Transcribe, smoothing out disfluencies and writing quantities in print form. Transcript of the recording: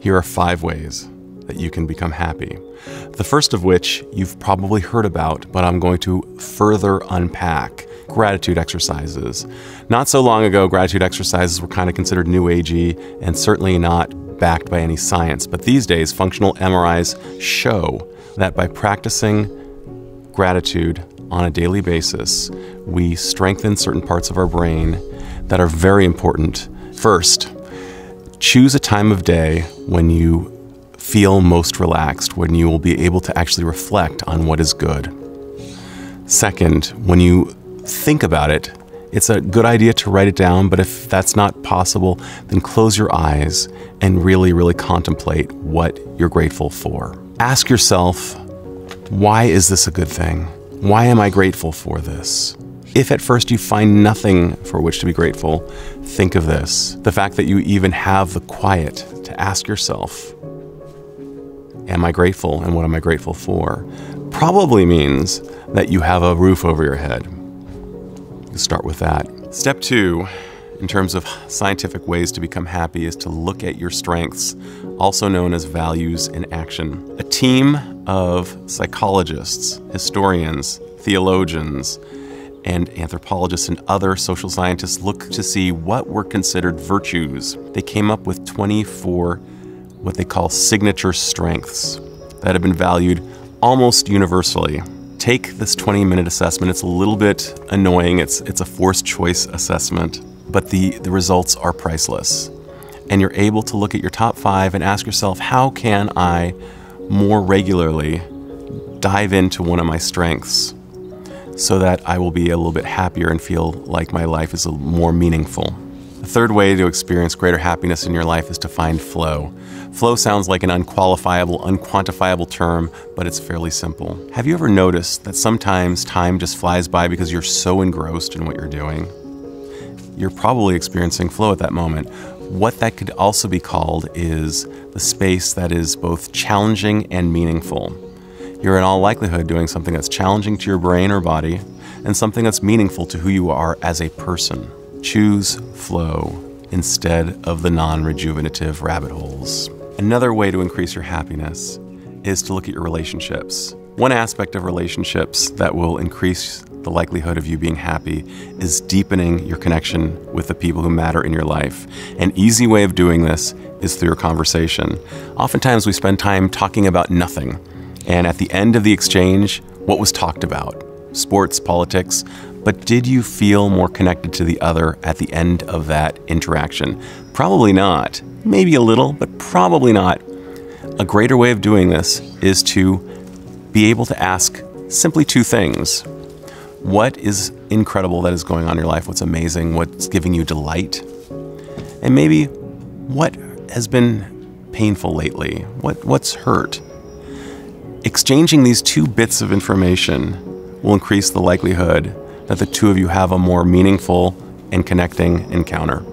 Here are 5 ways that you can become happy. The first of which you've probably heard about, but I'm going to further unpack. Gratitude exercises. Not so long ago, gratitude exercises were kind of considered new agey and certainly not backed by any science. But these days, functional MRIs show that by practicing gratitude on a daily basis, we strengthen certain parts of our brain that are very important. First, choose a time of day when you feel most relaxed, when you will be able to actually reflect on what is good. Second, when you think about it, it's a good idea to write it down, but if that's not possible, then close your eyes and really contemplate what you're grateful for. Ask yourself, why is this a good thing? Why am I grateful for this? If at first you find nothing for which to be grateful, think of this. The fact that you even have the quiet to ask yourself, am I grateful and what am I grateful for? Probably means that you have a roof over your head. Start with that. Step 2, in terms of scientific ways to become happy, is to look at your strengths, also known as values in action. A team of psychologists, historians, theologians, and anthropologists and other social scientists look to see what were considered virtues. They came up with 24 what they call signature strengths that have been valued almost universally. Take this 20-minute assessment. It's a little bit annoying. It's a forced choice assessment, but the results are priceless. And you're able to look at your top 5 and ask yourself, how can I more regularly dive into one of my strengths so that I will be a little bit happier and feel like my life is more meaningful? The third way to experience greater happiness in your life is to find flow. Flow sounds like an unqualifiable, unquantifiable term, but it's fairly simple. Have you ever noticed that sometimes time just flies by because you're so engrossed in what you're doing? You're probably experiencing flow at that moment. What that could also be called is the space that is both challenging and meaningful. You're in all likelihood doing something that's challenging to your brain or body and something that's meaningful to who you are as a person. Choose flow instead of the non-rejuvenative rabbit holes. Another way to increase your happiness is to look at your relationships. One aspect of relationships that will increase the likelihood of you being happy is deepening your connection with the people who matter in your life. An easy way of doing this is through a conversation. Oftentimes we spend time talking about nothing, and at the end of the exchange, what was talked about? Sports, politics, but did you feel more connected to the other at the end of that interaction? Probably not. Maybe a little, but probably not. A greater way of doing this is to be able to ask simply 2 things. What is incredible that is going on in your life? What's amazing? What's giving you delight? And maybe what has been painful lately? What's hurt? Exchanging these 2 bits of information will increase the likelihood that the 2 of you have a more meaningful and connecting encounter.